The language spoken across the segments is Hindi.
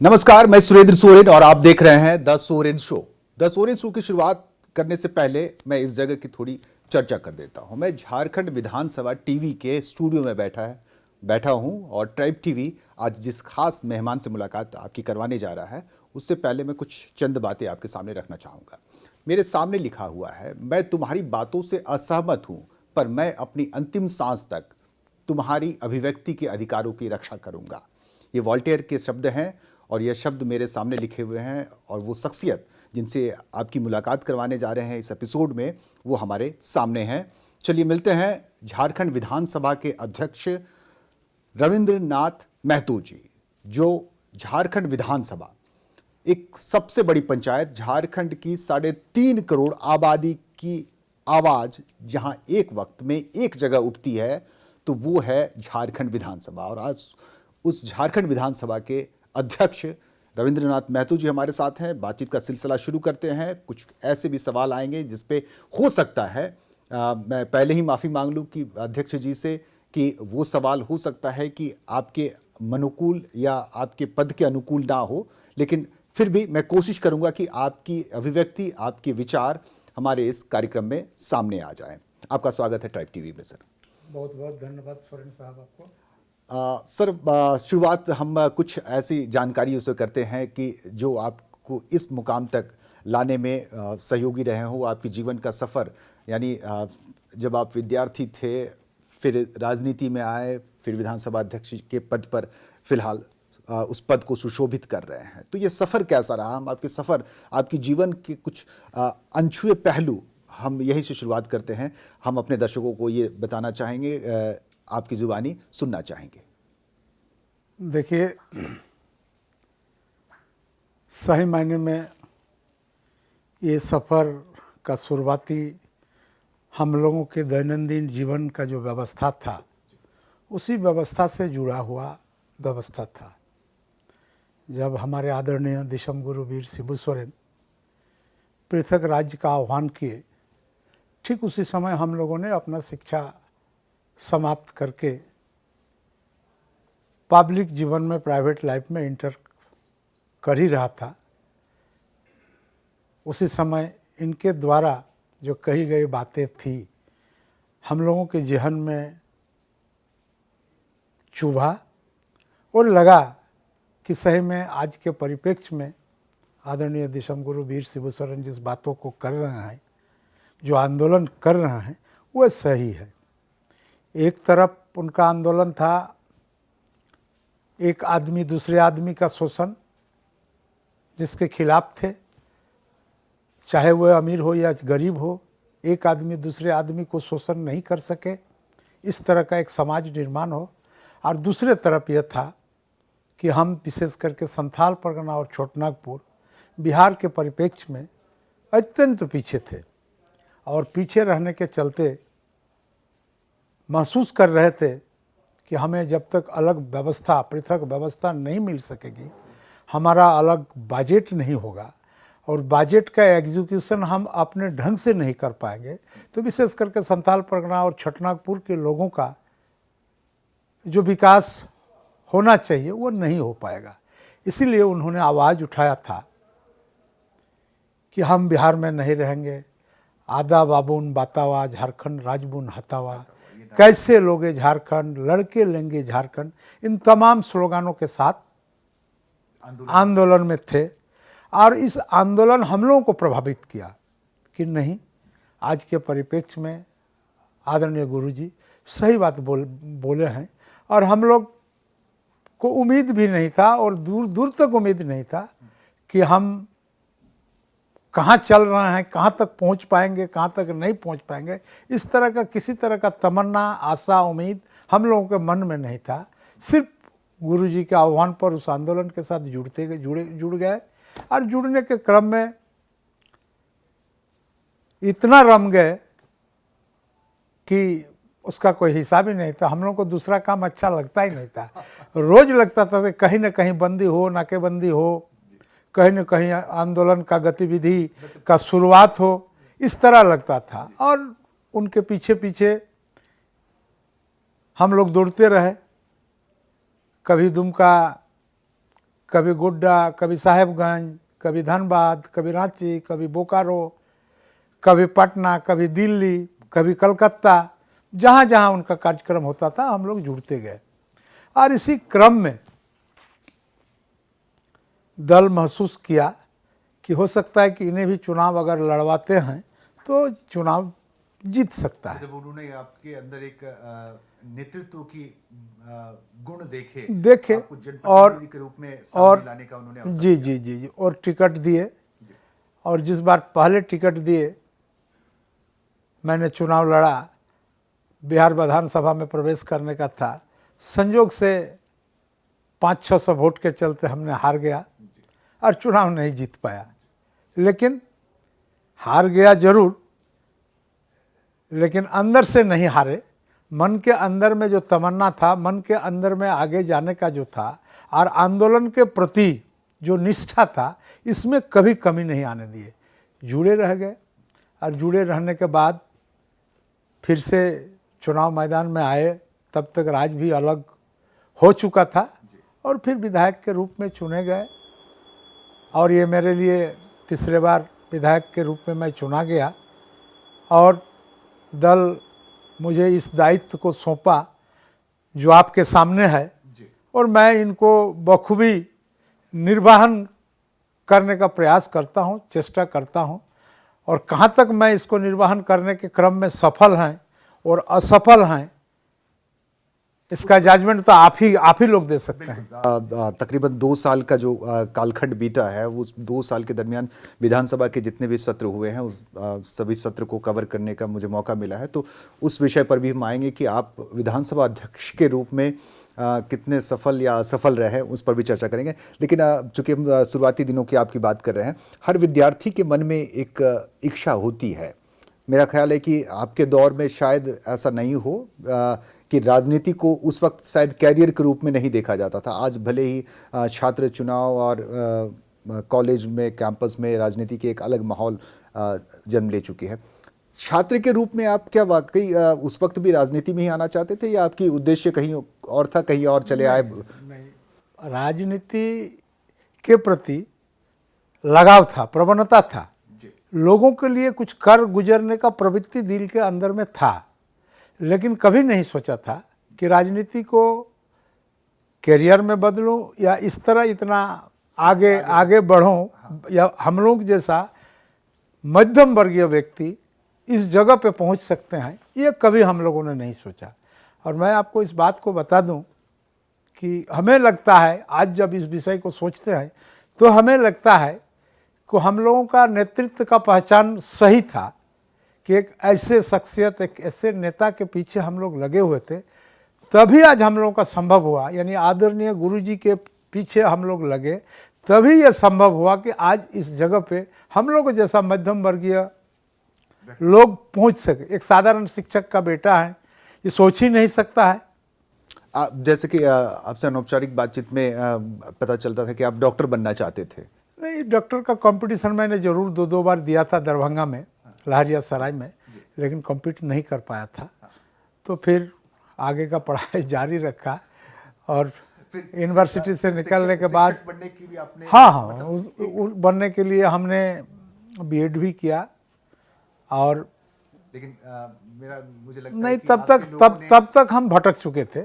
नमस्कार, मैं सुरेंद्र सोरेन और आप देख रहे हैं the Soren show. The Soren show की शुरुआत करने से पहले मैं इस जगह की थोड़ी चर्चा कर देता हूं। मैं झारखंड विधानसभा टीवी के स्टूडियो में बैठा हूं और ट्राइब टीवी आज जिस खास मेहमान से मुलाकात आपकी करवाने जा रहा है, उससे पहले मैं कुछ चंद बातें आपके सामने रखना चाहूँगा। मेरे सामने लिखा हुआ है, मैं तुम्हारी बातों से असहमत हूँ, पर मैं अपनी अंतिम सांस तक तुम्हारी अभिव्यक्ति के अधिकारों की रक्षा करूँगा। ये वॉल्टेयर के शब्द हैं और ये शब्द मेरे सामने लिखे हुए हैं और वो शख्सियत जिनसे आपकी मुलाकात करवाने जा रहे हैं इस एपिसोड में, वो हमारे सामने हैं। चलिए मिलते हैं झारखंड विधानसभा के अध्यक्ष रविंद्रनाथ महतो जी, जो झारखंड विधानसभा एक सबसे बड़ी पंचायत, झारखंड की 3.5 करोड़ आबादी की आवाज़ जहां एक वक्त में एक जगह उठती है तो वो है झारखंड विधानसभा। और आज उस झारखंड विधानसभा के अध्यक्ष रविंद्रनाथ महतो जी हमारे साथ हैं। बातचीत का सिलसिला शुरू करते हैं। कुछ ऐसे भी सवाल आएंगे जिस पे हो सकता है मैं पहले ही माफ़ी मांग लूँ कि अध्यक्ष जी से कि वो सवाल हो सकता है कि आपके अनुकूल या आपके पद के अनुकूल ना हो, लेकिन फिर भी मैं कोशिश करूंगा कि आपकी अभिव्यक्ति, आपके विचार हमारे इस कार्यक्रम में सामने आ जाएं। आपका स्वागत है ट्राइब टीवी में सर। बहुत बहुत धन्यवाद सोरेन साहब आपको। सर, शुरुआत हम कुछ ऐसी जानकारी उससे करते हैं कि जो आपको इस मुकाम तक लाने में सहयोगी रहे हो, आपके जीवन का सफ़र, यानी जब आप विद्यार्थी थे, फिर राजनीति में आए, फिर विधानसभा अध्यक्ष के पद पर फिलहाल उस पद को सुशोभित कर रहे हैं, तो ये सफ़र कैसा रहा? हम आपके सफ़र, आपके जीवन के कुछ अनछुए पहलू हम यहीं से शुरुआत करते हैं। हम अपने दर्शकों को ये बताना चाहेंगे, आपकी जुबानी सुनना चाहेंगे। देखिए, सही मायने में ये सफ़र का शुरुआती हम लोगों के दैनंदिन जीवन का जो व्यवस्था था, उसी व्यवस्था से जुड़ा हुआ व्यवस्था था। जब हमारे आदरणीय दिशम गुरु वीर शिबू सोरेन पृथक राज्य का आह्वान किए, ठीक उसी समय हम लोगों ने अपना शिक्षा समाप्त करके पब्लिक जीवन में, प्राइवेट लाइफ में इंटर कर ही रहा था। उसी समय इनके द्वारा जो कही गई बातें थी, हम लोगों के जहन में चुभा और लगा कि सही में आज के परिप्रेक्ष्य में आदरणीय दिशम गुरु वीर शिबू सोरेन जिस बातों को कर रहे हैं, जो आंदोलन कर रहे हैं, वह सही है। एक तरफ उनका आंदोलन था एक आदमी दूसरे आदमी का शोषण, जिसके खिलाफ थे, चाहे वह अमीर हो या गरीब हो, एक आदमी दूसरे आदमी को शोषण नहीं कर सके, इस तरह का एक समाज निर्माण हो। और दूसरे तरफ यह था कि हम विशेष करके संथाल परगना और छोटनागपुर बिहार के परिप्रेक्ष्य में अत्यंत पीछे थे और पीछे रहने के चलते महसूस कर रहे थे कि हमें जब तक अलग व्यवस्था, पृथक व्यवस्था नहीं मिल सकेगी, हमारा अलग बजट नहीं होगा और बजट का एग्जीक्यूशन हम अपने ढंग से नहीं कर पाएंगे, तो विशेष करके संथाल परगना और छोटनागपुर के लोगों का जो विकास होना चाहिए वो नहीं हो पाएगा। इसीलिए उन्होंने आवाज़ उठाया था कि हम बिहार में नहीं रहेंगे, आदा बाबून बातावा, झारखंड राजबून हतावा, कैसे लोगे झारखंड, लड़के लेंगे झारखंड, इन तमाम स्लोगानों के साथ आंदोलन में थे। और इस आंदोलन हम लोगों को प्रभावित किया कि नहीं, आज के परिप्रेक्ष्य में आदरणीय गुरुजी सही बात बोले हैं और हम लोग को उम्मीद भी नहीं था और दूर दूर तक उम्मीद नहीं था कि हम कहाँ चल रहे हैं, कहाँ तक पहुँच पाएंगे, कहाँ तक नहीं पहुँच पाएंगे। इस तरह का किसी तरह का तमन्ना, आशा, उम्मीद हम लोगों के मन में नहीं था। सिर्फ गुरुजी के आह्वान पर उस आंदोलन के साथ जुड़ गए और जुड़ने के क्रम में इतना रम गए कि उसका कोई हिसाब ही नहीं था। हम लोगों को दूसरा काम अच्छा लगता ही नहीं था। रोज़ लगता था कि कहीं ना कहीं बंदी हो, नाकेबंदी हो, कहीं न कहीं आंदोलन का गतिविधि का शुरुआत हो, इस तरह लगता था। और उनके पीछे पीछे हम लोग दौड़ते रहे। कभी दुमका कभी गोड्डा, कभी साहेबगंज, कभी धनबाद, कभी रांची, कभी बोकारो, कभी पटना, कभी दिल्ली, कभी कलकत्ता, जहाँ जहाँ उनका कार्यक्रम होता था हम लोग जुड़ते गए। और इसी क्रम में दल महसूस किया कि हो सकता है कि इन्हें भी चुनाव अगर लड़वाते हैं तो चुनाव जीत सकता है। जब उन्होंने आपके अंदर एक नेतृत्व की गुण देखे देखे आपको जनप्रतिनिधि के रूप में सामने लाने का उन्होंने अवसर जी दिया। जी जी जी और टिकट दिए। और जिस बार पहले टिकट दिए मैंने चुनाव लड़ा, बिहार विधानसभा में प्रवेश करने का था, संयोग से 500-600 वोट के चलते हमने हार गया और चुनाव नहीं जीत पाया। लेकिन हार गया जरूर, लेकिन अंदर से नहीं हारे। मन के अंदर में जो तमन्ना था, मन के अंदर में आगे जाने का जो था और आंदोलन के प्रति जो निष्ठा था, इसमें कभी कमी नहीं आने दिए। जुड़े रह गए और जुड़े रहने के बाद फिर से चुनाव मैदान में आए। तब तक राज भी अलग हो चुका था और फिर विधायक के रूप में चुने गए। और ये मेरे लिए तीसरे बार विधायक के रूप में मैं चुना गया और दल मुझे इस दायित्व को सौंपा जो आपके सामने है और मैं इनको बखूबी निर्वहन करने का प्रयास करता हूँ, चेष्टा करता हूँ। और कहाँ तक मैं इसको निर्वहन करने के क्रम में सफल हैं और असफल हैं, इसका जजमेंट तो आप ही लोग दे सकते हैं। तकरीबन 2 साल का जो कालखंड बीता है, उस 2 साल के दरमियान विधानसभा के जितने भी सत्र हुए हैं उस सभी सत्र को कवर करने का मुझे मौका मिला है। तो उस विषय पर भी हम आएंगे कि आप विधानसभा अध्यक्ष के रूप में कितने सफल या असफल रहे, उस पर भी चर्चा करेंगे। लेकिन चूंकि हम शुरुआती दिनों की आपकी बात कर रहे हैं, हर विद्यार्थी के मन में एक इच्छा होती है। मेरा ख्याल है कि आपके दौर में शायद ऐसा नहीं हो कि राजनीति को उस वक्त शायद कैरियर के रूप में नहीं देखा जाता था। आज भले ही छात्र चुनाव और कॉलेज में, कैंपस में राजनीति के एक अलग माहौल जन्म ले चुकी है। छात्र के रूप में आप क्या वाकई उस वक्त भी राजनीति में ही आना चाहते थे या आपकी उद्देश्य कहीं और था, कहीं और चले आए? नहीं, राजनीति के प्रति लगाव था, प्रवणता था, लोगों के लिए कुछ कर गुजरने का प्रवृत्ति दिल के अंदर में था। लेकिन कभी नहीं सोचा था कि राजनीति को करियर में बदलूं या इस तरह इतना आगे बढ़ूं या हम लोग जैसा मध्यम वर्गीय व्यक्ति इस जगह पे पहुंच सकते हैं, ये कभी हम लोगों ने नहीं सोचा। और मैं आपको इस बात को बता दूं कि हमें लगता है, आज जब इस विषय को सोचते हैं तो हमें लगता है कि हम लोगों का नेतृत्व का पहचान सही था कि एक ऐसे शख्सियत, एक ऐसे नेता के पीछे हम लोग लगे हुए थे, तभी आज हम लोगों का संभव हुआ। यानी आदरणीय गुरुजी के पीछे हम लोग लगे, तभी यह संभव हुआ कि आज इस जगह पे हम लोग जैसा मध्यम वर्गीय लोग पहुंच सके। एक साधारण शिक्षक का बेटा है, ये सोच ही नहीं सकता है। जैसे कि आपसे अनौपचारिक बातचीत में पता चलता था कि आप डॉक्टर बनना चाहते थे। नहीं, डॉक्टर का कंपटीशन मैंने जरूर 2 बार दिया था, दरभंगा में, लहरियासराय में, लेकिन कम्पीट नहीं कर पाया था। तो फिर आगे का पढ़ाई जारी रखा और यूनिवर्सिटी से निकलने के बाद बनने की भी आपने बनने के लिए हमने बीएड भी किया। और लेकिन मुझे लगता नहीं, है कि तब तक हम भटक चुके थे।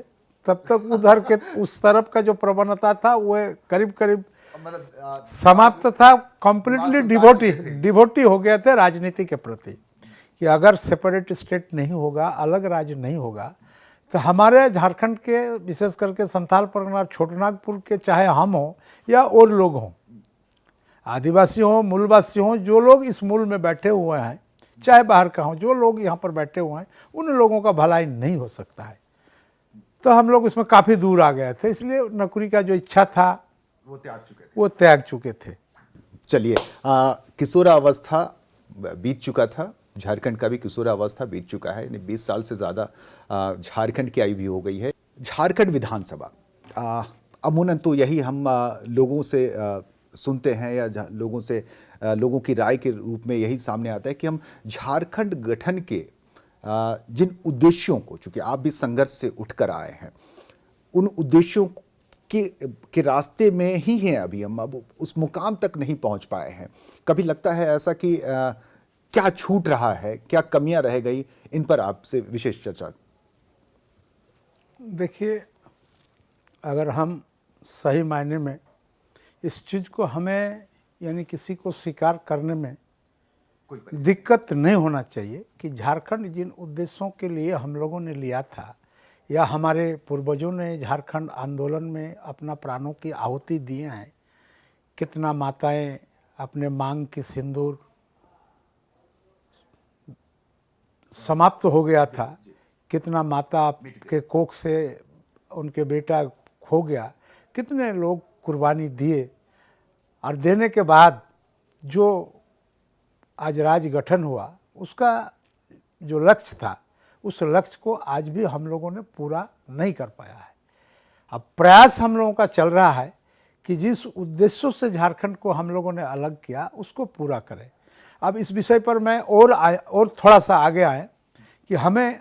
तब तक उधर के उस तरफ का जो प्रवणता था वह करीब मतलब समाप्त था। कम्प्लीटली डिवोटी हो गए थे राजनीति के प्रति कि अगर सेपरेट स्टेट नहीं होगा, अलग राज्य नहीं होगा, तो हमारे झारखंड के, विशेष करके संथाल परगना छोटनागपुर के, चाहे हम हों या और लोग हों, आदिवासी हों, मूलवासी हों, जो लोग इस मूल में बैठे हुए हैं, चाहे बाहर का हों, जो लोग यहाँ पर बैठे हुए हैं, उन लोगों का भलाई नहीं हो सकता है। तो हम लोग इसमें काफ़ी दूर आ गए थे, इसलिए नौकरी का जो इच्छा था वो त्याग चुके थे। चलिए, किशोरावस्था बीत चुका था, झारखंड का भी किशोरावस्था बीत चुका है, यानी 20 साल से ज़्यादा झारखंड की आयु भी हो गई है। झारखंड विधानसभा, अमूमन तो यही हम लोगों से सुनते हैं या लोगों की राय के रूप में यही सामने आता है कि हम झारखंड गठन के जिन उद्देश्यों को, चूँकि आप भी संघर्ष से उठकर आए हैं, उन उद्देश्यों के रास्ते में ही हैं अभी हम, अब उस मुकाम तक नहीं पहुंच पाए हैं। कभी लगता है ऐसा कि क्या छूट रहा है, क्या कमियां रह गई, इन पर आपसे विशेष चर्चा। देखिए, अगर हम सही मायने में इस चीज़ को हमें यानी किसी को स्वीकार करने में दिक्कत नहीं होना चाहिए कि झारखंड जिन उद्देश्यों के लिए हम लोगों ने लिया था या हमारे पूर्वजों ने झारखंड आंदोलन में अपना प्राणों की आहुति दिए हैं, कितना माताएं अपने मांग की सिंदूर समाप्त हो गया था, कितना माता के कोख से उनके बेटा खो गया, कितने लोग कुर्बानी दिए, और देने के बाद जो आज राज्य गठन हुआ उसका जो लक्ष्य था उस लक्ष्य को आज भी हम लोगों ने पूरा नहीं कर पाया है। अब प्रयास हम लोगों का चल रहा है कि जिस उद्देश्यों से झारखंड को हम लोगों ने अलग किया उसको पूरा करें। अब इस विषय पर मैं और थोड़ा सा आगे आए कि हमें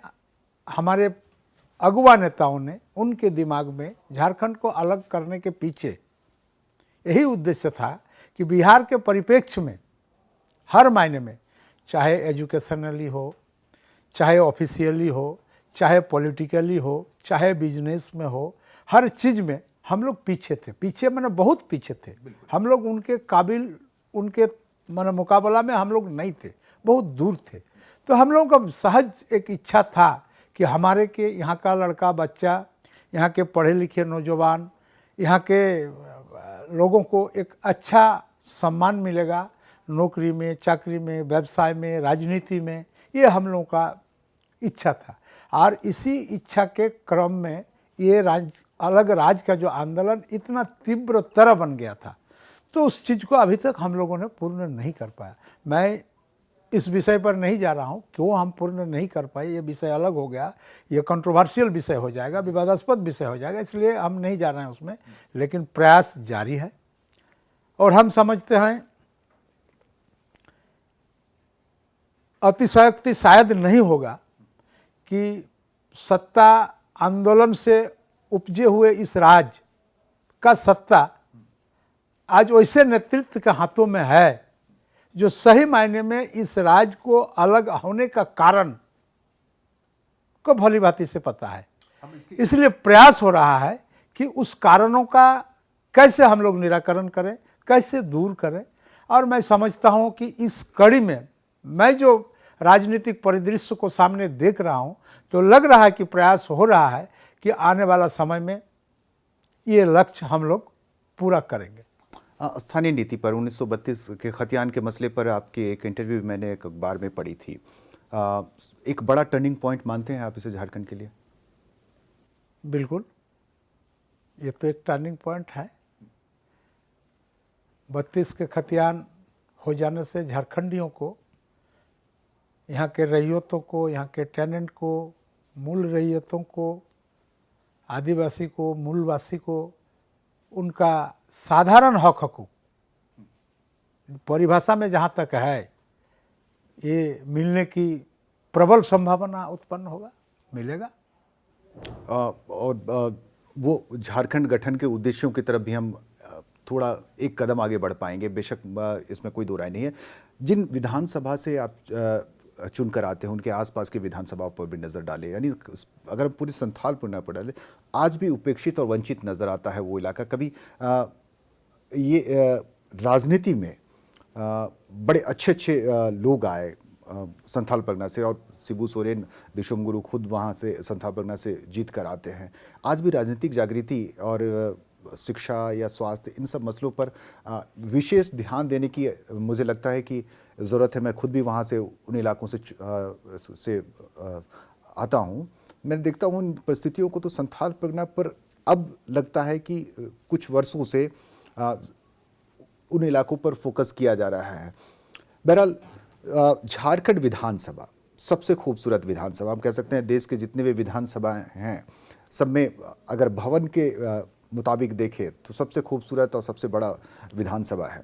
हमारे अगुवा नेताओं ने उनके दिमाग में झारखंड को अलग करने के पीछे यही उद्देश्य था कि बिहार के परिप्रेक्ष्य में हर मायने में, चाहे एजुकेशनली हो, चाहे ऑफिशियली हो, चाहे पॉलिटिकली हो, चाहे बिजनेस में हो, हर चीज़ में हम लोग पीछे थे। पीछे मैंने बहुत पीछे थे, हम लोग उनके काबिल, उनके मैंने मुकाबला में हम लोग नहीं थे, बहुत दूर थे। तो हम लोगों का सहज एक इच्छा था कि हमारे के यहाँ का लड़का बच्चा, यहाँ के पढ़े लिखे नौजवान, यहाँ के लोगों को एक अच्छा सम्मान मिलेगा नौकरी में, चाकरी में, व्यवसाय में, राजनीति में, ये हम लोगों का इच्छा था। और इसी इच्छा के क्रम में ये अलग राज्य का जो आंदोलन इतना तीव्र तरह बन गया था, तो उस चीज़ को अभी तक हम लोगों ने पूर्ण नहीं कर पाया। मैं इस विषय पर नहीं जा रहा हूँ क्यों हम पूर्ण नहीं कर पाए, ये विषय अलग हो गया, ये कंट्रोवर्शियल विषय हो जाएगा, विवादास्पद विषय हो जाएगा, इसलिए हम नहीं जा रहे हैं उसमें। लेकिन प्रयास जारी है और हम समझते हैं अतिशयोक्ति शायद नहीं होगा कि सत्ता आंदोलन से उपजे हुए इस राज्य का सत्ता आज वैसे नेतृत्व के हाथों में है जो सही मायने में इस राज्य को अलग होने का कारण को भली भांति से पता है। इसलिए प्रयास हो रहा है कि उस कारणों का कैसे हम लोग निराकरण करें, कैसे दूर करें। और मैं समझता हूं कि इस कड़ी में मैं जो राजनीतिक परिदृश्य को सामने देख रहा हूं, तो लग रहा है कि प्रयास हो रहा है कि आने वाला समय में ये लक्ष्य हम लोग पूरा करेंगे। स्थानीय नीति पर 1932 के खतियान के मसले पर आपके एक इंटरव्यू मैंने एक अखबार में पढ़ी थी। एक बड़ा टर्निंग पॉइंट मानते हैं आप इसे झारखंड के लिए? बिल्कुल, ये तो एक टर्निंग पॉइंट है। 32 के खतियान हो जाने से झारखंडियों को, यहाँ के रैयतों को, यहाँ के टेनेंट को, मूल रैयतों को, आदिवासी को, मूलवासी को, उनका साधारण हक हकूक परिभाषा में जहाँ तक है ये मिलने की प्रबल संभावना उत्पन्न होगा, मिलेगा। और वो झारखंड गठन के उद्देश्यों की तरफ भी हम थोड़ा एक कदम आगे बढ़ पाएंगे, बेशक इसमें कोई दो राय नहीं है। जिन विधानसभा से आप चुनकर आते हैं उनके आसपास की विधानसभाओं पर भी नज़र डालें, यानी अगर हम पूरी संथालपुर न पर डालें, आज भी उपेक्षित और वंचित नज़र आता है वो इलाका। कभी ये राजनीति में बड़े अच्छे अच्छे लोग आए संथाल परगना से, और शिबू सोरेन विश्वम गुरु खुद वहाँ से संथाल परगना से जीत कर आते हैं। आज भी राजनीतिक जागृति और शिक्षा या स्वास्थ्य, इन सब मसलों पर विशेष ध्यान देने की मुझे लगता है कि ज़रूरत है। मैं खुद भी वहाँ से, उन इलाकों से आता हूँ। मैं देखता हूँ उन परिस्थितियों को, तो संथाल परगना पर अब लगता है कि कुछ वर्षों से उन इलाकों पर फोकस किया जा रहा है। बहरहाल झारखंड विधानसभा सबसे खूबसूरत विधानसभा, हम कह सकते हैं देश के जितने भी विधानसभाएं हैं सब में अगर भवन के मुताबिक देखें तो सबसे खूबसूरत और सबसे बड़ा विधानसभा है।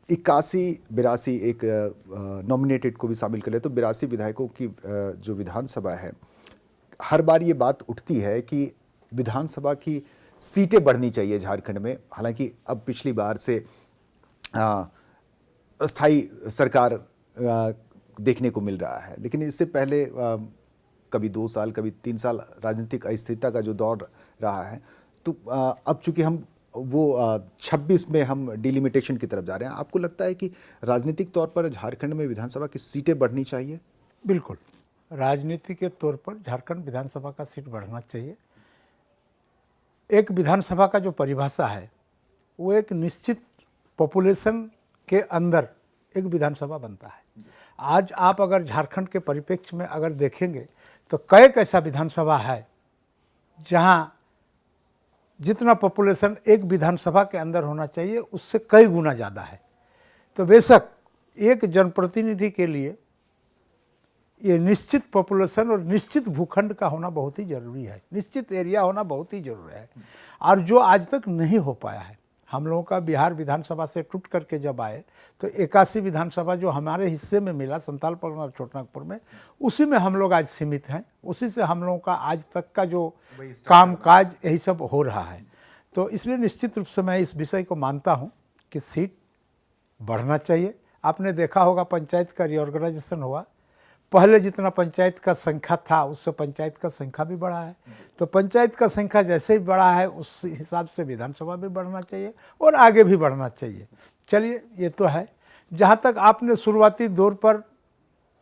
81-82 एक नॉमिनेटेड को भी शामिल कर ले तो 82 विधायकों की जो विधानसभा है, हर बार ये बात उठती है कि विधानसभा की सीटें बढ़नी चाहिए झारखंड में। हालांकि अब पिछली बार से अस्थाई सरकार देखने को मिल रहा है, लेकिन इससे पहले कभी 2 साल कभी 3 साल राजनीतिक अस्थिरता का जो दौर रहा है, तो अब चूंकि हम वो 26 में हम डिलिमिटेशन की तरफ जा रहे हैं, आपको लगता है कि राजनीतिक तौर पर झारखंड में विधानसभा की सीटें बढ़नी चाहिए? बिल्कुल, राजनीति के तौर पर झारखंड विधानसभा का सीट बढ़ना चाहिए। एक विधानसभा का जो परिभाषा है वो एक निश्चित पॉपुलेशन के अंदर एक विधानसभा बनता है। आज आप अगर झारखंड के परिप्रेक्ष्य में अगर देखेंगे तो कई ऐसा विधानसभा है जहां जितना पॉपुलेशन एक विधानसभा के अंदर होना चाहिए उससे कई गुना ज़्यादा है। तो बेशक एक जनप्रतिनिधि के लिए ये निश्चित पॉपुलेशन और निश्चित भूखंड का होना बहुत ही ज़रूरी है, निश्चित एरिया होना बहुत ही ज़रूरी है, और जो आज तक नहीं हो पाया है। हम लोगों का बिहार विधानसभा से टूट करके जब आए तो 81 विधानसभा जो हमारे हिस्से में मिला संथाल परगना और छोटानागपुर में, उसी में हम लोग आज सीमित हैं, उसी से हम लोगों का आज तक का जो काम काज यही सब हो रहा है। तो इसलिए निश्चित रूप से मैं इस विषय को मानता हूँ कि सीट बढ़ना चाहिए। आपने देखा होगा पंचायत का रिऑर्गेनाइजेशन हुआ, पहले जितना पंचायत का संख्या था उससे पंचायत का संख्या भी बढ़ा है। तो पंचायत का संख्या जैसे ही बढ़ा है उस हिसाब से विधानसभा भी बढ़ना चाहिए और आगे भी बढ़ना चाहिए। चलिए, ये तो है। जहाँ तक आपने शुरुआती दौर पर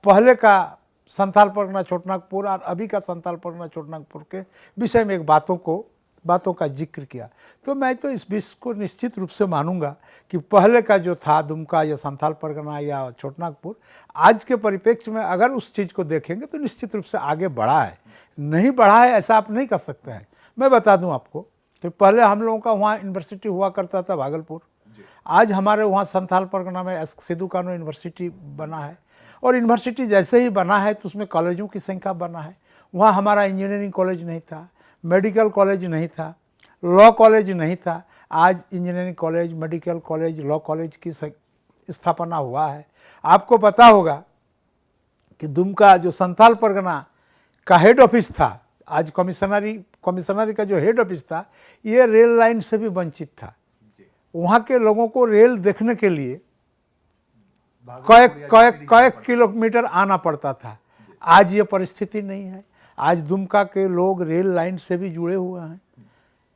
पहले का संथाल परगना छोटानागपुर और अभी का संथाल परगना छोटानागपुर के विषय में एक बातों का जिक्र किया, तो मैं तो इस विषय को निश्चित रूप से मानूंगा कि पहले का जो था दुमका या संथाल परगना या छोटानागपुर, आज के परिप्रेक्ष्य में अगर उस चीज़ को देखेंगे तो निश्चित रूप से आगे बढ़ा है। नहीं बढ़ा है ऐसा आप नहीं कर सकते हैं। मैं बता दूं आपको कि पहले हम लोगों का वहाँ यूनिवर्सिटी हुआ करता था भागलपुर, आज हमारे वहाँ संथाल परगना में सिद्धू कानू यूनिवर्सिटी बना है, और यूनिवर्सिटी जैसे ही बना है तो उसमें कॉलेजों की संख्या बना है। वहाँ हमारा इंजीनियरिंग कॉलेज नहीं था, मेडिकल कॉलेज नहीं था, लॉ कॉलेज नहीं था। आज engineering college, medical college, law college की स्थापना हुआ है। आपको पता होगा कि दुमका जो संथाल परगना का हेड ऑफिस था, आज कमिश्नरी का जो हेड ऑफिस था, ये रेल लाइन से भी वंचित था। वहाँ के लोगों को रेल देखने के लिए कई किलोमीटर आना पड़ता था। आज ये परिस्थिति नहीं है। आज दुमका के लोग रेल लाइन से भी जुड़े हुए हैं,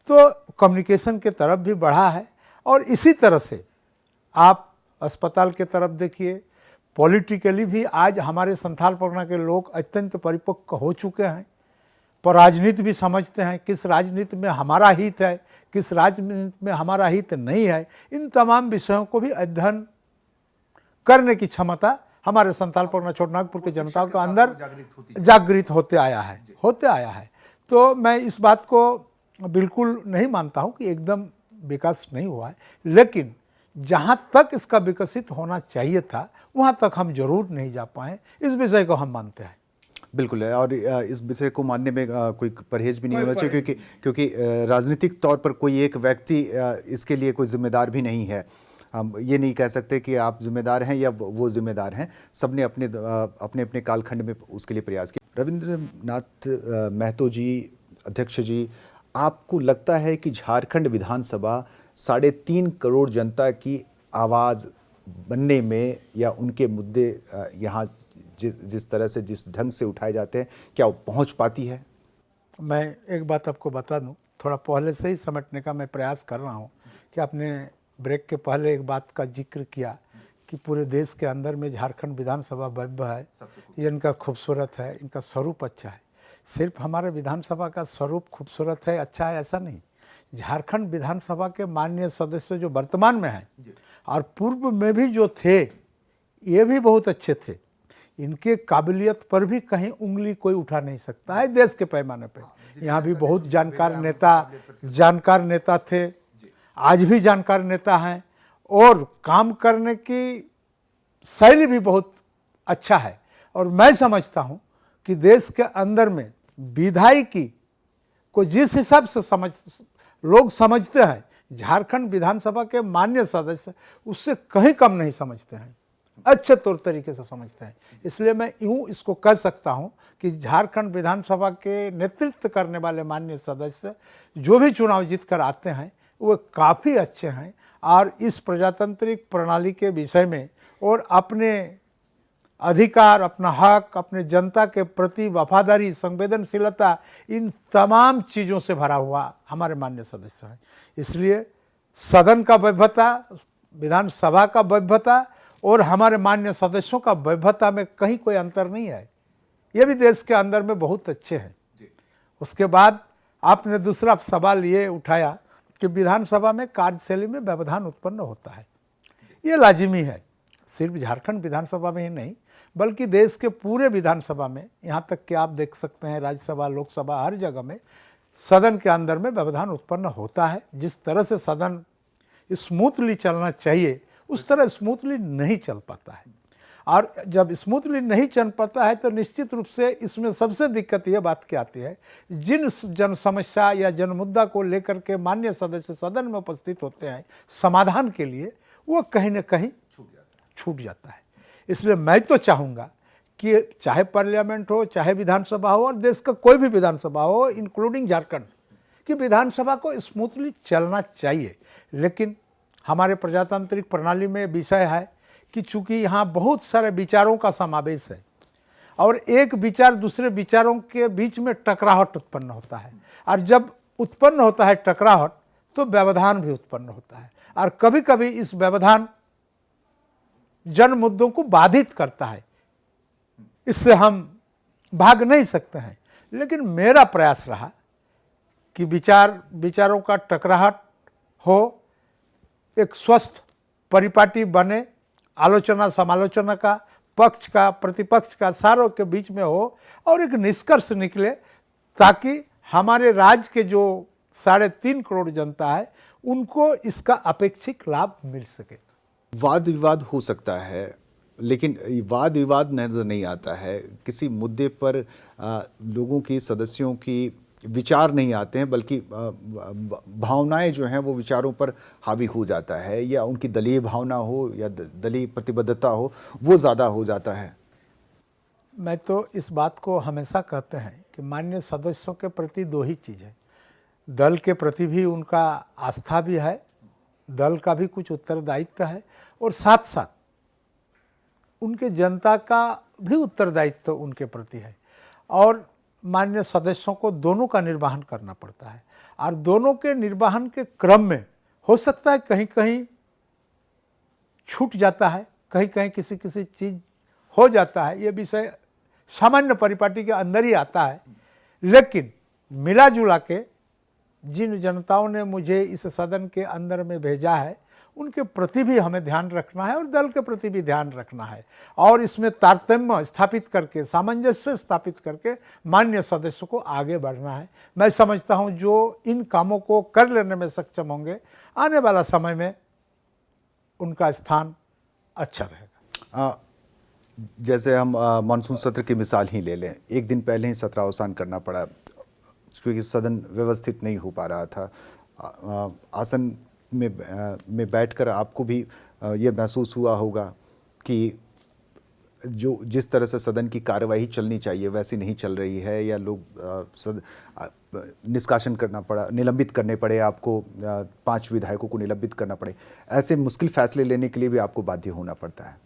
तो कम्युनिकेशन के तरफ भी बढ़ा है। और इसी तरह से आप अस्पताल के तरफ देखिए, पॉलिटिकली भी आज हमारे संथाल परगना के लोग अत्यंत परिपक्व हो चुके हैं, पर राजनीति भी समझते हैं किस राजनीति में हमारा हित है, किस राजनीति में हमारा हित नहीं है। इन तमाम विषयों को भी अध्ययन करने की क्षमता हमारे संथाल परगना छोटानागपुर के जनता के अंदर जागृत होते आया है। तो मैं इस बात को बिल्कुल नहीं मानता हूँ कि एकदम विकास नहीं हुआ है, लेकिन जहाँ तक इसका विकसित होना चाहिए था वहाँ तक हम जरूर नहीं जा पाए, इस विषय को हम मानते हैं। बिल्कुल है, और इस विषय को मानने में कोई परहेज भी नहीं होना चाहिए, क्योंकि राजनीतिक तौर पर कोई एक व्यक्ति इसके लिए कोई जिम्मेदार भी नहीं है। हम ये नहीं कह सकते कि आप जिम्मेदार हैं या वो जिम्मेदार हैं, सबने अपने अपने कालखंड में उसके लिए प्रयास किया। रविंद्रनाथ महतो जी, अध्यक्ष जी, आपको लगता है कि झारखंड विधानसभा 3.5 करोड़ जनता की आवाज़ बनने में या उनके मुद्दे यहाँ जिस तरह से जिस ढंग से उठाए जाते हैं, क्या वो पहुँच पाती है? मैं एक बात आपको बता दूं, थोड़ा पहले से ही समेटने का मैं प्रयास कर रहा हूं कि आपने ब्रेक के पहले एक बात का जिक्र किया कि पूरे देश के अंदर में झारखंड विधानसभा भव्य है, ये इनका खूबसूरत है, इनका स्वरूप अच्छा है। सिर्फ हमारे विधानसभा का स्वरूप खूबसूरत है, अच्छा है, ऐसा नहीं। झारखंड विधानसभा के माननीय सदस्य जो वर्तमान में हैं और पूर्व में भी जो थे, ये भी बहुत अच्छे थे। इनके काबिलियत पर भी कहीं उंगली कोई उठा नहीं सकता है देश के पैमाने पे। यहाँ भी बहुत जानकार नेता थे, आज भी जानकार नेता हैं, और काम करने की शैली भी बहुत अच्छा है। और मैं समझता हूँ कि देश के अंदर में विधायिकी को जिस हिसाब से लोग समझते हैं, झारखंड विधानसभा के माननीय सदस्य उससे कहीं कम नहीं समझते हैं। अच्छे तौर तरीके से समझते हैं। इसलिए मैं यूँ इसको कह सकता हूँ कि झारखंड विधानसभा के नेतृत्व करने वाले माननीय सदस्य जो भी चुनाव जीत कर आते हैं वो काफ़ी अच्छे हैं और इस प्रजातांत्रिक प्रणाली के विषय में और अपने अधिकार, अपना हक, अपने जनता के प्रति वफादारी, संवेदनशीलता, इन तमाम चीज़ों से भरा हुआ हमारे माननीय सदस्य हैं। इसलिए सदन का वैभवता, विधानसभा का वैभवता और हमारे माननीय सदस्यों का वैभवता में कहीं कोई अंतर नहीं है। ये भी देश के अंदर में बहुत अच्छे हैं। उसके बाद आपने दूसरा सवाल ये उठाया कि विधानसभा में कार्यशैली में व्यवधान उत्पन्न होता है। ये लाजिमी है, सिर्फ झारखंड विधानसभा में ही नहीं बल्कि देश के पूरे विधानसभा में, यहाँ तक कि आप देख सकते हैं राज्यसभा, लोकसभा, हर जगह में सदन के अंदर में व्यवधान उत्पन्न होता है। जिस तरह से सदन स्मूथली चलना चाहिए उस तरह स्मूथली नहीं चल पाता है, और जब स्मूथली नहीं चल पाता है तो निश्चित रूप से इसमें सबसे दिक्कत ये बात की आती है, जिन जन समस्या या जन मुद्दा को लेकर के माननीय सदस्य सदन में उपस्थित होते हैं समाधान के लिए, वो कहीं न कहीं छूट जाता है। इसलिए मैं तो चाहूँगा कि चाहे पार्लियामेंट हो, चाहे विधानसभा हो, और देश का कोई भी विधानसभा हो इंक्लूडिंग झारखंड की विधानसभा को स्मूथली चलना चाहिए। लेकिन हमारे प्रजातांत्रिक प्रणाली में विषय है कि चूंकि यहाँ बहुत सारे विचारों का समावेश है और एक विचार दूसरे विचारों के बीच में टकराहट उत्पन्न होता है, और जब उत्पन्न होता है टकराहट तो व्यवधान भी उत्पन्न होता है, और कभी कभी इस व्यवधान जन मुद्दों को बाधित करता है। इससे हम भाग नहीं सकते हैं। लेकिन मेरा प्रयास रहा कि विचारों का टकराहट हो, एक स्वस्थ परिपाटी बने, आलोचना समालोचना का, पक्ष का प्रतिपक्ष का, सारों के बीच में हो और एक निष्कर्ष निकले, ताकि हमारे राज्य के जो 3.5 करोड़ जनता है उनको इसका अपेक्षित लाभ मिल सके। वाद विवाद हो सकता है लेकिन वाद विवाद नजर नहीं आता है। किसी मुद्दे पर लोगों की, सदस्यों की विचार नहीं आते हैं, बल्कि भावनाएं जो हैं वो विचारों पर हावी हो जाता है, या उनकी दलीय भावना हो या दलीय प्रतिबद्धता हो, वो ज़्यादा हो जाता है। मैं तो इस बात को हमेशा कहते हैं कि माननीय सदस्यों के प्रति दो ही चीज़ है, दल के प्रति भी उनका आस्था भी है, दल का भी कुछ उत्तरदायित्व है, और साथ साथ उनके जनता का भी उत्तरदायित्व उनके प्रति है। और माननीय सदस्यों को दोनों का निर्वहन करना पड़ता है, और दोनों के निर्वहन के क्रम में हो सकता है कहीं कहीं छूट जाता है, कहीं कहीं किसी चीज़ हो जाता है, ये विषय सामान्य परिपाटी के अंदर ही आता है। लेकिन मिला जुला के जिन जनताओं ने मुझे इस सदन के अंदर में भेजा है उनके प्रति भी हमें ध्यान रखना है और दल के प्रति भी ध्यान रखना है, और इसमें तारतम्य स्थापित करके, सामंजस्य स्थापित करके माननीय सदस्यों को आगे बढ़ना है। मैं समझता हूं जो इन कामों को कर लेने में सक्षम होंगे, आने वाला समय में उनका स्थान अच्छा रहेगा। जैसे हम मानसून सत्र की मिसाल ही ले लें, एक दिन पहले ही सत्रावसान करना पड़ा क्योंकि सदन व्यवस्थित नहीं हो पा रहा था। आसन में बैठकर आपको भी ये महसूस हुआ होगा कि जो जिस तरह से सदन की कार्यवाही चलनी चाहिए वैसी नहीं चल रही है, या लोग निष्कासन करना पड़ा, निलंबित करने पड़े आपको, 5 विधायकों को निलंबित करना पड़े। ऐसे मुश्किल फैसले लेने के लिए भी आपको बाध्य होना पड़ता है।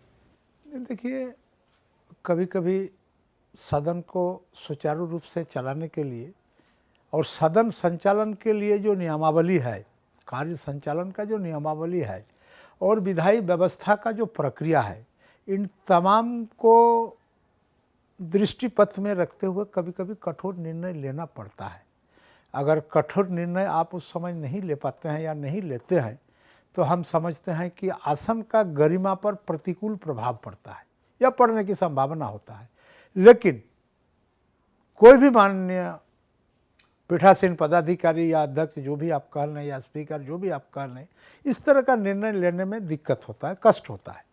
देखिए, कभी कभी सदन को सुचारू रूप से चलाने के लिए और सदन संचालन के लिए जो नियमावली है, कार्य संचालन का जो नियमावली है और विधायी व्यवस्था का जो प्रक्रिया है, इन तमाम को दृष्टिपथ में रखते हुए कभी कभी कठोर निर्णय लेना पड़ता है। अगर कठोर निर्णय आप उस समय नहीं ले पाते हैं या नहीं लेते हैं तो हम समझते हैं कि आसन का गरिमा पर प्रतिकूल प्रभाव पड़ता है या पड़ने की संभावना होता है। लेकिन कोई भी माननीय पीठासीन पदाधिकारी या अध्यक्ष जो भी आप कह लें या स्पीकर जो भी आप कह लें, इस तरह का निर्णय लेने में दिक्कत होता है, कष्ट होता है।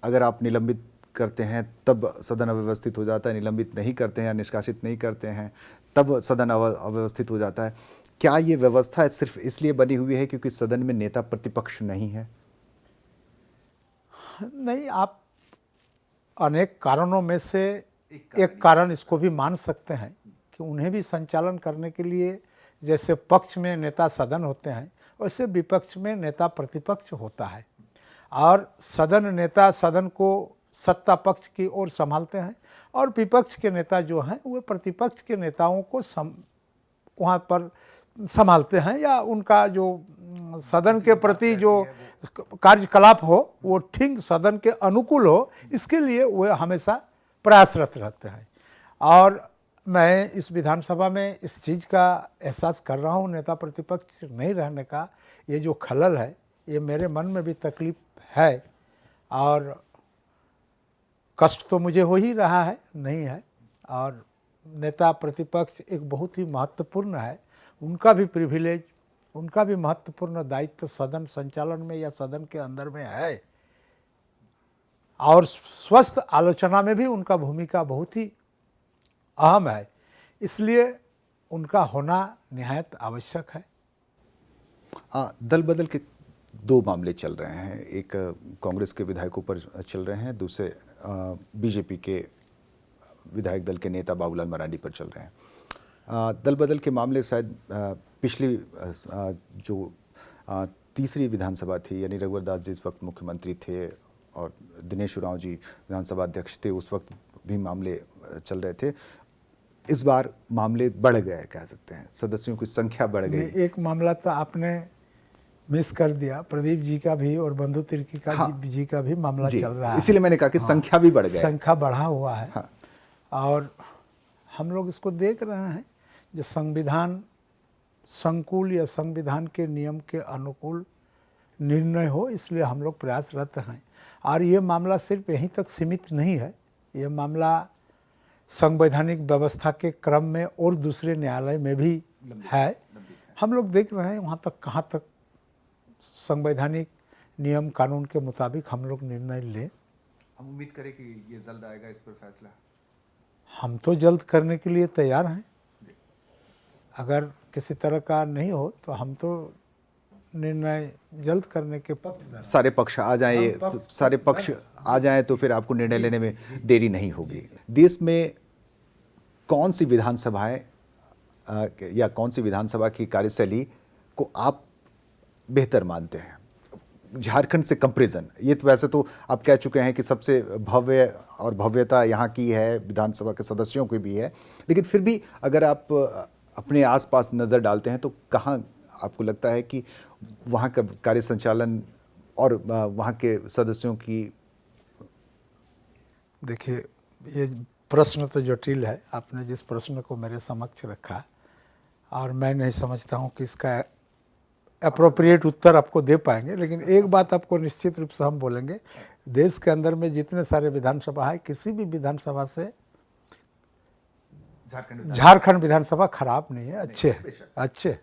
अगर आप निलंबित करते हैं तब सदन अव्यवस्थित हो जाता है, निलंबित नहीं करते हैं या निष्कासित नहीं करते हैं तब सदन अव्यवस्थित हो जाता है। क्या ये व्यवस्था सिर्फ इसलिए बनी हुई है क्योंकि सदन में नेता प्रतिपक्ष नहीं है? नहीं, आप अनेक कारणों में से एक कारण इसको भी मान सकते हैं कि उन्हें भी संचालन करने के लिए जैसे पक्ष में नेता सदन होते हैं वैसे विपक्ष में नेता प्रतिपक्ष होता है, और सदन नेता सदन को सत्ता पक्ष की ओर संभालते हैं और विपक्ष के नेता जो हैं वो प्रतिपक्ष के नेताओं को वहाँ पर संभालते हैं, या उनका जो सदन के प्रति जो कार्यकलाप हो वो ठीक सदन के अनुकूल हो, इसके लिए वो हमेशा प्रयासरत रहते हैं। और मैं इस विधानसभा में इस चीज़ का एहसास कर रहा हूँ, नेता प्रतिपक्ष नहीं रहने का ये जो खलल है, ये मेरे मन में भी तकलीफ है और कष्ट तो मुझे हो ही रहा है, नहीं है। और नेता प्रतिपक्ष एक बहुत ही महत्वपूर्ण है, उनका भी प्रिविलेज, उनका भी महत्वपूर्ण दायित्व सदन संचालन में या सदन के अंदर में है, और स्वस्थ आलोचना में भी उनका भूमिका बहुत ही अहम है, इसलिए उनका होना निहायत आवश्यक है। दल बदल के दो मामले चल रहे हैं, एक कांग्रेस के विधायकों पर चल रहे हैं, दूसरे बीजेपी के विधायक दल के नेता बाबूलाल मरांडी पर चल रहे हैं। दल बदल के मामले शायद पिछली जो तीसरी विधानसभा थी, यानी रघुवर दास जी इस वक्त मुख्यमंत्री थे और दिनेश उरांव जी विधानसभा अध्यक्ष थे, उस वक्त भी मामले चल रहे थे। इस बार मामले बढ़ गए, कह सकते हैं, सदस्यों की संख्या बढ़ गई। एक मामला तो आपने मिस कर दिया, प्रदीप जी का भी और बंधु तिर्की का जी का भी मामला चल रहा है, इसीलिए मैंने कहा कि संख्या भी बढ़ गई, संख्या बढ़ा हुआ है। हाँ। और हम लोग इसको देख रहे हैं, जो संविधान संकुल या संविधान के नियम के अनुकूल निर्णय हो, इसलिए हम लोग प्रयासरत हैं। और ये मामला सिर्फ यहीं तक सीमित नहीं है, ये मामला संवैधानिक व्यवस्था के क्रम में और दूसरे न्यायालय में भी है। हम लोग देख रहे हैं वहाँ तक कहाँ तक संवैधानिक नियम कानून के मुताबिक हम लोग निर्णय लें। हम उम्मीद करें कि ये जल्द आएगा इस पर फैसला। हम तो जल्द करने के लिए तैयार हैं, अगर किसी तरह का नहीं हो तो हम तो निर्णय जल्द करने के पक्ष में। सारे पक्ष आ जाएं, तो सारे पक्ष आ जाएं तो फिर आपको निर्णय लेने में देरी नहीं होगी। देश में कौन सी विधानसभाएं या कौन सी विधानसभा की कार्यशैली को आप बेहतर मानते हैं झारखंड से कंपैरिजन? ये तो वैसे तो आप कह चुके हैं कि सबसे भव्य और भव्यता यहाँ की है, विधानसभा के सदस्यों की भी है, लेकिन फिर भी अगर आप अपने आसपास नज़र डालते हैं तो कहाँ आपको लगता है कि वहाँ का कार्य संचालन और वहाँ के सदस्यों की? देखिए, ये प्रश्न तो जटिल है, आपने जिस प्रश्न को मेरे समक्ष रखा, और मैं नहीं समझता हूँ कि इसका अप्रोप्रिएट उत्तर आपको दे पाएंगे। लेकिन एक बात आपको निश्चित रूप से हम बोलेंगे, देश के अंदर में जितने सारे विधानसभा है, किसी भी विधानसभा से झारखंड विधानसभा खराब नहीं है, अच्छे हैं, अच्छे।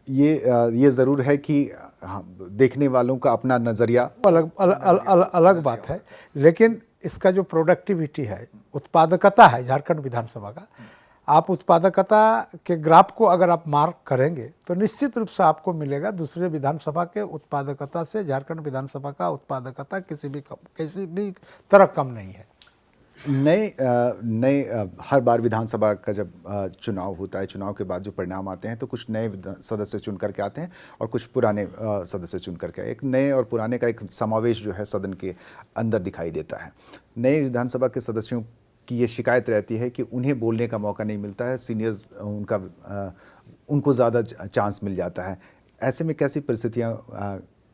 ये ज़रूर है कि देखने वालों का अपना नज़रिया अलग बात है, लेकिन इसका जो प्रोडक्टिविटी है, उत्पादकता है झारखंड विधानसभा का, आप उत्पादकता के ग्राफ को अगर आप मार्क करेंगे तो निश्चित रूप से आपको मिलेगा दूसरे विधानसभा के उत्पादकता से झारखंड विधानसभा का उत्पादकता किसी भी तरह कम नहीं है। नए हर बार विधानसभा का जब चुनाव होता है, चुनाव के बाद जो परिणाम आते हैं तो कुछ नए सदस्य चुन करके आते हैं और कुछ पुराने सदस्य चुन करके, एक नए और पुराने का एक समावेश जो है सदन के अंदर दिखाई देता है। नए विधानसभा के सदस्यों की ये शिकायत रहती है कि उन्हें बोलने का मौका नहीं मिलता है, सीनियर्स उनको ज़्यादा चांस मिल जाता है। ऐसे में कैसी परिस्थितियाँ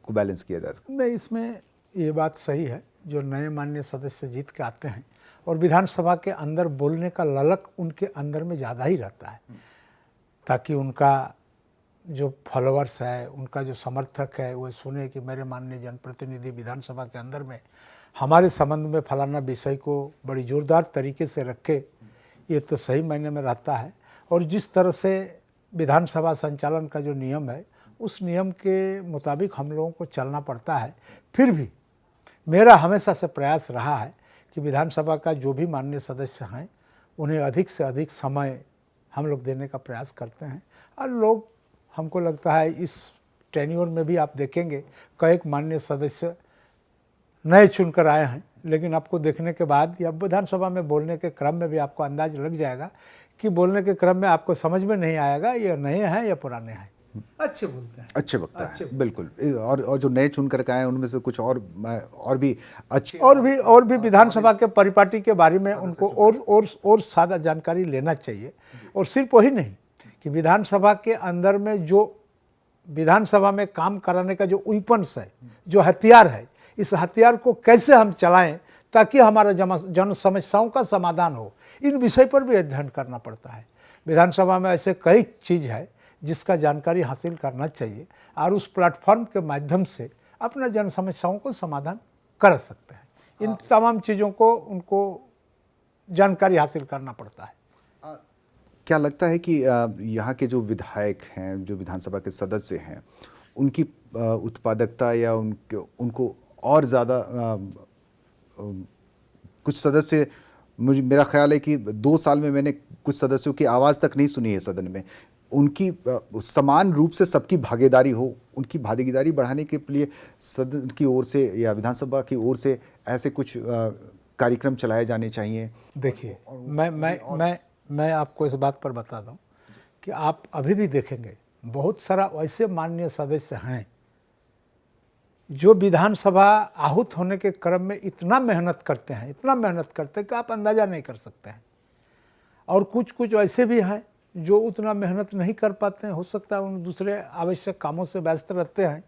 को बैलेंस किया जा सकता है? नहीं, इसमें ये बात सही है, जो नए माननीय सदस्य जीत के आते हैं और विधानसभा के अंदर बोलने का ललक उनके अंदर में ज़्यादा ही रहता है, ताकि उनका जो फॉलोअर्स है, उनका जो समर्थक है, वो सुने कि मेरे माननीय जनप्रतिनिधि विधानसभा के अंदर में हमारे संबंध में फलाना विषय को बड़ी जोरदार तरीके से रखे, ये तो सही मायने में रहता है। और जिस तरह से विधानसभा संचालन का जो नियम है, उस नियम के मुताबिक हम लोगों को चलना पड़ता है। फिर भी मेरा हमेशा से प्रयास रहा है कि विधानसभा का जो भी माननीय सदस्य हैं, उन्हें अधिक से अधिक समय हम लोग देने का प्रयास करते हैं, और लोग, हमको लगता है, इस टेन्योर में भी आप देखेंगे कई माननीय सदस्य नए चुनकर आए हैं, लेकिन आपको देखने के बाद या विधानसभा में बोलने के क्रम में भी आपको अंदाज लग जाएगा कि बोलने के क्रम में आपको समझ में नहीं आएगा ये नए हैं या पुराने हैं। अच्छे बोलते हैं, अच्छे वक्ता है, बिल्कुल। और जो नए चुन कर आए हैं उनमें से कुछ और भी अच्छे और भी विधानसभा के परिपाटी के बारे में उनको और ज़्यादा जानकारी लेना चाहिए। और सिर्फ वही नहीं कि विधानसभा के अंदर में जो विधानसभा में काम कराने का जो वेपन्स है, जो हथियार है, इस हथियार को कैसे हम चलाएं ताकि हमारा जन समस्याओं का समाधान हो, इन विषय पर भी अध्ययन करना पड़ता है। विधानसभा में ऐसे कई चीज़ है जिसका जानकारी हासिल करना चाहिए और उस प्लेटफॉर्म के माध्यम से अपना जन समस्याओं को समाधान कर सकते हैं। इन तमाम चीज़ों को उनको जानकारी हासिल करना पड़ता है। क्या लगता है कि यहाँ के जो विधायक हैं, जो विधानसभा के सदस्य हैं, उनकी उत्पादकता या उनको और ज़्यादा कुछ सदस्य, मेरा ख्याल है कि 2 साल में मैंने कुछ सदस्यों की आवाज़ तक नहीं सुनी है सदन में, उनकी समान रूप से सबकी भागीदारी हो, उनकी भागीदारी बढ़ाने के लिए सदन की ओर से या विधानसभा की ओर से ऐसे कुछ कार्यक्रम चलाए जाने चाहिए। देखिए, मैं आपको इस बात पर बता दूं कि आप अभी भी देखेंगे बहुत सारा ऐसे माननीय सदस्य हैं जो विधानसभा आहूत होने के क्रम में इतना मेहनत करते हैं कि आप अंदाज़ा नहीं कर सकते हैं। और कुछ ऐसे भी हैं जो उतना मेहनत नहीं कर पाते हैं, हो सकता है उन दूसरे आवश्यक कामों से व्यस्त रहते हैं।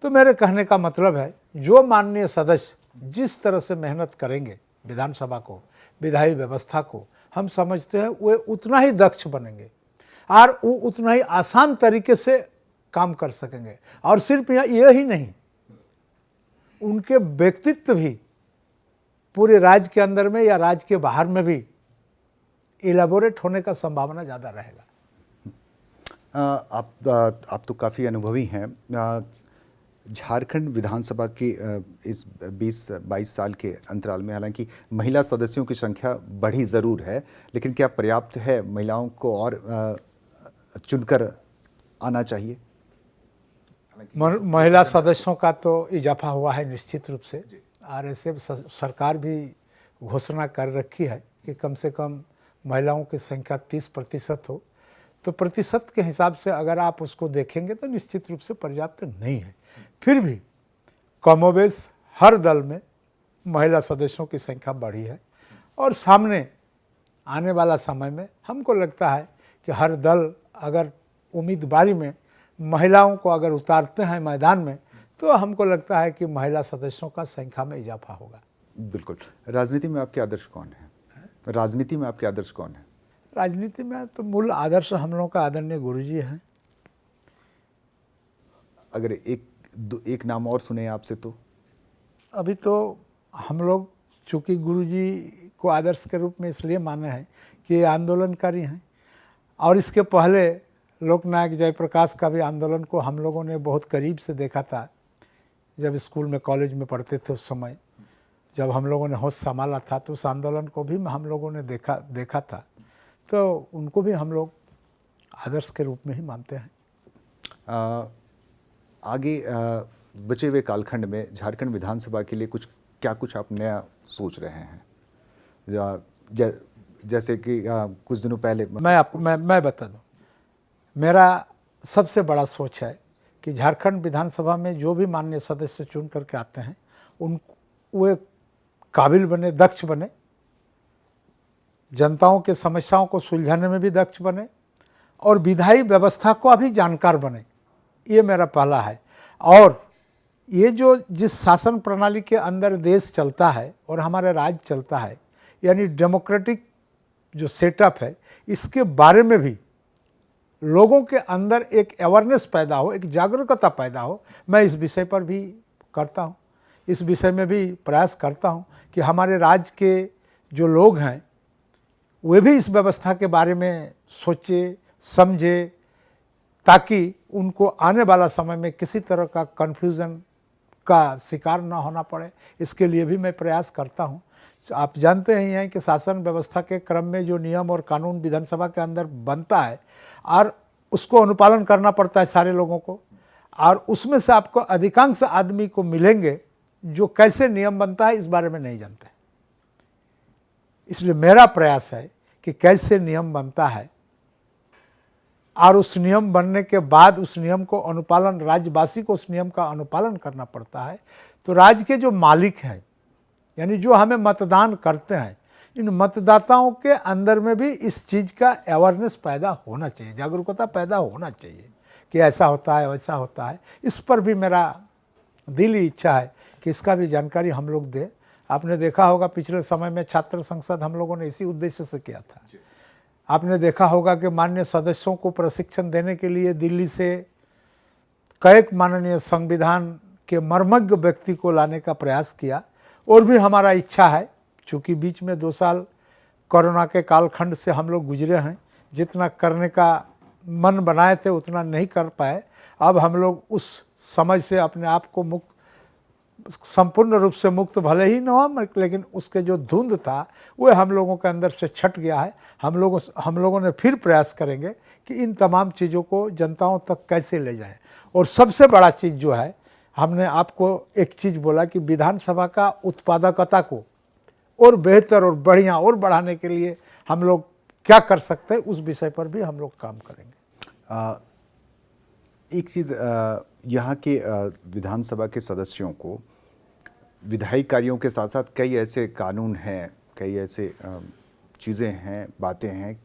तो मेरे कहने का मतलब है, जो माननीय सदस्य जिस तरह से मेहनत करेंगे विधानसभा को, विधायी व्यवस्था को, हम समझते हैं वे उतना ही दक्ष बनेंगे और वो उतना ही आसान तरीके से काम कर सकेंगे। और सिर्फ यह ही नहीं, उनके व्यक्तित्व भी पूरे राज्य के अंदर में या राज्य के बाहर में भी इलेबोरेट होने का संभावना ज़्यादा रहेगा। आप तो काफ़ी अनुभवी हैं। झारखंड विधानसभा के इस 20-22 साल के अंतराल में हालांकि महिला सदस्यों की संख्या बढ़ी ज़रूर है, लेकिन क्या पर्याप्त है? महिलाओं को और चुनकर आना चाहिए। महिला सदस्यों का तो इजाफा हुआ है निश्चित रूप से, और ऐसे सरकार भी घोषणा कर रखी है कि कम से कम महिलाओं की संख्या 30% हो। तो प्रतिशत के हिसाब से अगर आप उसको देखेंगे तो निश्चित रूप से पर्याप्त नहीं है। फिर भी कमोबेश हर दल में महिला सदस्यों की संख्या बढ़ी है और सामने आने वाला समय में हमको लगता है कि हर दल अगर उम्मीदवारी में महिलाओं को अगर उतारते हैं मैदान में, तो हमको लगता है कि महिला सदस्यों का संख्या में इजाफा होगा। बिल्कुल। राजनीति में आपके आदर्श कौन है? राजनीति में आपके आदर्श कौन है? राजनीति में तो मूल आदर्श हम लोगों का आदरणीय गुरुजी हैं। अगर एक नाम और सुने आपसे तो? अभी तो हम लोग चूँकि गुरुजी को आदर्श के रूप में इसलिए माने हैं कि ये आंदोलनकारी हैं, और इसके पहले लोकनायक जयप्रकाश का भी आंदोलन को हम लोगों ने बहुत करीब से देखा था। जब स्कूल में कॉलेज में पढ़ते थे उस समय, जब हम लोगों ने होश संभाला था, तो उस आंदोलन को भी हम लोगों ने देखा था। तो उनको भी हम लोग आदर्श के रूप में ही मानते हैं। आगे बचे हुए कालखंड में झारखंड विधानसभा के लिए कुछ आप नया सोच रहे हैं? जैसे कि कुछ दिनों पहले मैं बता दूं, मेरा सबसे बड़ा सोच है कि झारखंड विधानसभा में जो भी माननीय सदस्य चुन करके आते हैं वे काबिल बने, दक्ष बने, जनताओं के समस्याओं को सुलझाने में भी दक्ष बने और विधायी व्यवस्था को भी जानकार बने। ये मेरा पहला है। और ये जो जिस शासन प्रणाली के अंदर देश चलता है और हमारा राज्य चलता है, यानी डेमोक्रेटिक जो सेटअप है, इसके बारे में भी लोगों के अंदर एक अवेयरनेस पैदा हो, एक जागरूकता पैदा हो, मैं इस विषय पर भी करता हूँ। इस विषय में भी प्रयास करता हूँ कि हमारे राज्य के जो लोग हैं वे भी इस व्यवस्था के बारे में सोचे समझे, ताकि उनको आने वाला समय में किसी तरह का कन्फ्यूज़न का शिकार न होना पड़े। इसके लिए भी मैं प्रयास करता हूँ। आप जानते ही हैं कि शासन व्यवस्था के क्रम में जो नियम और कानून विधानसभा के अंदर बनता है और उसको अनुपालन करना पड़ता है सारे लोगों को, और उसमें से आपको अधिकांश आदमी को मिलेंगे जो कैसे नियम बनता है इस बारे में नहीं जानते। इसलिए मेरा प्रयास है कि कैसे नियम बनता है और उस नियम बनने के बाद उस नियम को अनुपालन, राज्यवासी को उस नियम का अनुपालन करना पड़ता है। तो राज्य के जो मालिक हैं, यानी जो हमें मतदान करते हैं, इन मतदाताओं के अंदर में भी इस चीज़ का अवेयरनेस पैदा होना चाहिए, जागरूकता पैदा होना चाहिए कि ऐसा होता है, वैसा होता है। इस पर भी मेरा दिली इच्छा है कि इसका भी जानकारी हम लोग दें। आपने देखा होगा पिछले समय में छात्र संसद हम लोगों ने इसी उद्देश्य से किया था। आपने देखा होगा कि माननीय सदस्यों को प्रशिक्षण देने के लिए दिल्ली से कई माननीय संविधान के मर्मज्ञ व्यक्ति को लाने का प्रयास किया। और भी हमारा इच्छा है, चूँकि बीच में 2 साल कोरोना के कालखंड से हम लोग गुजरे हैं, जितना करने का मन बनाए थे उतना नहीं कर पाए। अब हम लोग उस समय से अपने आप को मुक्त, संपूर्ण रूप से मुक्त भले ही न हो, लेकिन उसके जो धुंध था वो हम लोगों के अंदर से छट गया है। हम लोगों ने फिर प्रयास करेंगे कि इन तमाम चीज़ों को जनताओं तक कैसे ले जाएं। और सबसे बड़ा चीज़ जो है, हमने आपको एक चीज़ बोला कि विधानसभा का उत्पादकता को और बेहतर और बढ़िया और बढ़ाने के लिए हम लोग क्या कर सकते हैं, उस विषय पर भी हम लोग काम करेंगे। एक चीज़, यहाँ के विधानसभा के सदस्यों को विधायी कार्यों के साथ साथ कई ऐसे कानून हैं, कई ऐसे चीज़ें हैं, बातें हैं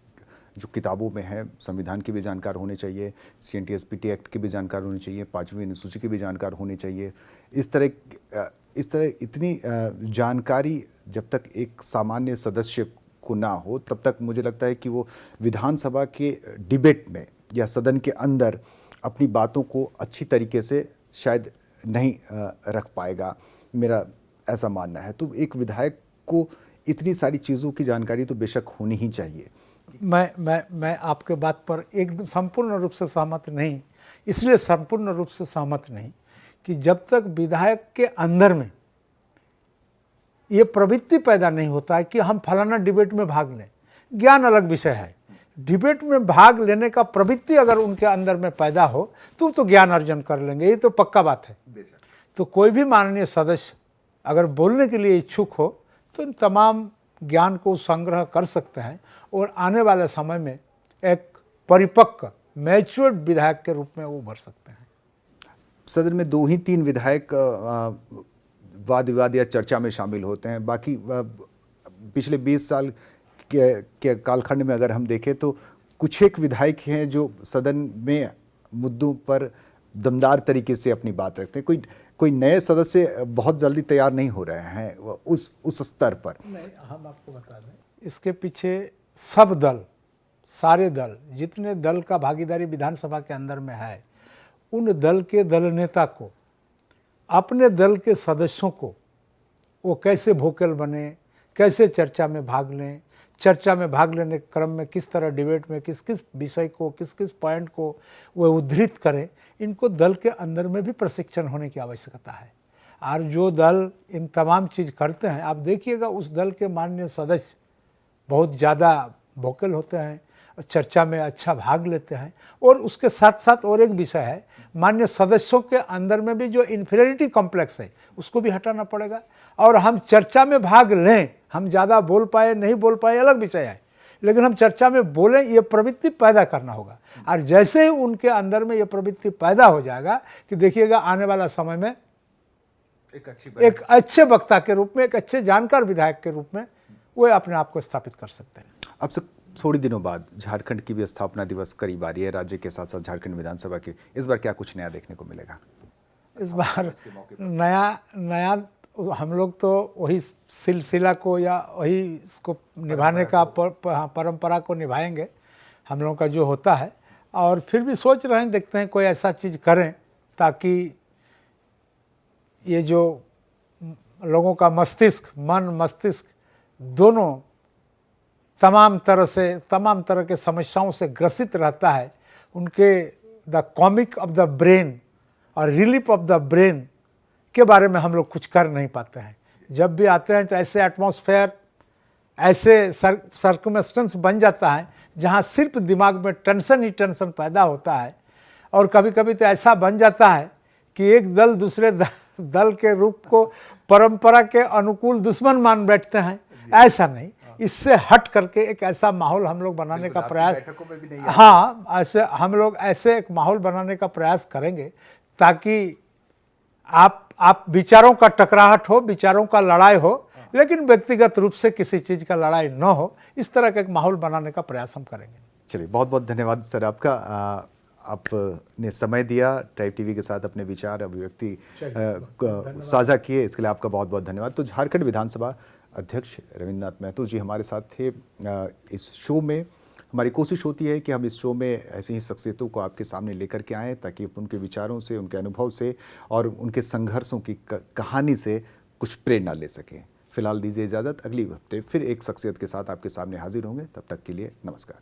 जो किताबों में है। संविधान की भी जानकार होने चाहिए, CNTS-PT एक्ट की भी जानकार होनी चाहिए, 5वीं अनुसूची की भी जानकार होनी चाहिए। इस तरह इतनी जानकारी जब तक एक सामान्य सदस्य को ना हो, तब तक मुझे लगता है कि वो विधानसभा के डिबेट में या सदन के अंदर अपनी बातों को अच्छी तरीके से शायद नहीं रख पाएगा, मेरा ऐसा मानना है। तो एक विधायक को इतनी सारी चीज़ों की जानकारी तो बेशक होनी ही चाहिए। मैं आपके बात पर एकदम संपूर्ण रूप से सहमत नहीं। इसलिए संपूर्ण रूप से सहमत नहीं कि जब तक विधायक के अंदर में ये प्रवृत्ति पैदा नहीं होता है कि हम फलाना डिबेट में भाग लें। ज्ञान अलग विषय है, डिबेट में भाग लेने का प्रवृत्ति अगर उनके अंदर में पैदा हो तो ज्ञान अर्जन कर लेंगे, ये तो पक्का बात है। तो कोई भी माननीय सदस्य अगर बोलने के लिए इच्छुक हो तो इन तमाम ज्ञान को संग्रह कर सकते हैं और आने वाले समय में एक परिपक्व मैच्योर्ड विधायक के रूप में वो उभर सकते हैं। सदन में 2 ही 3 विधायक वाद विवाद या चर्चा में शामिल होते हैं। बाकी पिछले 20 साल के कालखंड में अगर हम देखें तो कुछ एक विधायक हैं जो सदन में मुद्दों पर दमदार तरीके से अपनी बात रखते हैं। कोई नए सदस्य बहुत जल्दी तैयार नहीं हो रहे हैं उस स्तर पर। नहीं, हम आपको बता दें, इसके पीछे सब दल, सारे दल, जितने दल का भागीदारी विधानसभा के अंदर में है, उन दल के दल नेता को, अपने दल के सदस्यों को वो कैसे वोकल बने, कैसे चर्चा में भाग लें, चर्चा में भाग लेने के क्रम में किस तरह डिबेट में किस किस विषय को, किस किस पॉइंट को वह उद्धृत करें, इनको दल के अंदर में भी प्रशिक्षण होने की आवश्यकता है। और जो दल इन तमाम चीज़ करते हैं, आप देखिएगा उस दल के माननीय सदस्य बहुत ज़्यादा वोकल होते हैं, चर्चा में अच्छा भाग लेते हैं। और उसके साथ साथ और एक विषय है, माननीय सदस्यों के अंदर में भी जो इन्फीरियरिटी कॉम्प्लेक्स है उसको भी हटाना पड़ेगा। और हम चर्चा में भाग लें, हम ज़्यादा बोल पाए नहीं बोल पाए अलग विषय है, लेकिन हम चर्चा में बोलें, ये प्रवृत्ति पैदा करना होगा। और जैसे ही उनके अंदर में ये प्रवृत्ति पैदा हो जाएगा कि देखिएगा आने वाला समय में एक अच्छे वक्ता के रूप में, एक अच्छे जानकार विधायक के रूप में वो अपने आप को स्थापित कर सकते हैं। अब से थोड़ी दिनों बाद झारखंड की भी स्थापना दिवस करीब आ रही है, राज्य के साथ साथ झारखंड विधानसभा की। इस बार क्या कुछ नया देखने को मिलेगा? इस बार नया हम लोग तो वही सिलसिला को या वही इसको निभाने का परंपरा को निभाएंगे, हम लोगों का जो होता है। और फिर भी सोच रहे हैं, देखते हैं कोई ऐसा चीज़ करें ताकि ये जो लोगों का मस्तिष्क, मन मस्तिष्क दोनों तमाम तरह के समस्याओं से ग्रसित रहता है, उनके the comic of the brain और रिलीफ ऑफ द ब्रेन के बारे में हम लोग कुछ कर नहीं पाते हैं। जब भी आते हैं तो ऐसे एटमॉस्फेयर, ऐसे सर्कमस्टेंस बन जाता है जहाँ सिर्फ दिमाग में टेंशन ही टेंशन पैदा होता है और कभी कभी तो ऐसा बन जाता है कि एक दल दूसरे दल के रूप को परंपरा के अनुकूल दुश्मन मान बैठते हैं। ऐसा नहीं, इससे हट करके एक ऐसा माहौल हम लोग बनाने का प्रयास, बैठकों में भी नहीं हाँ, ऐसे हम लोग ऐसे एक माहौल बनाने का प्रयास करेंगे ताकि आप विचारों का टकराहट हो, विचारों का लड़ाई हो, लेकिन व्यक्तिगत रूप से किसी चीज़ का लड़ाई न हो, इस तरह का एक माहौल बनाने का प्रयास हम करेंगे। चलिए, बहुत बहुत धन्यवाद सर आपका। आपने समय दिया, ट्राइब टीवी के साथ अपने विचार अभिव्यक्ति साझा किए, इसके लिए आपका बहुत बहुत धन्यवाद। तो झारखंड विधानसभा अध्यक्ष रविन्द्रनाथ महतो जी हमारे साथ थे इस शो में। हमारी कोशिश होती है कि हम इस शो में ऐसी ही शख्सियतों को आपके सामने लेकर के आएँ ताकि उनके विचारों से, उनके अनुभव से और उनके संघर्षों की कहानी से कुछ प्रेरणा ले सकें। फिलहाल दीजिए इजाज़त, अगली हफ्ते फिर एक शख्सियत के साथ आपके सामने हाजिर होंगे। तब तक के लिए नमस्कार।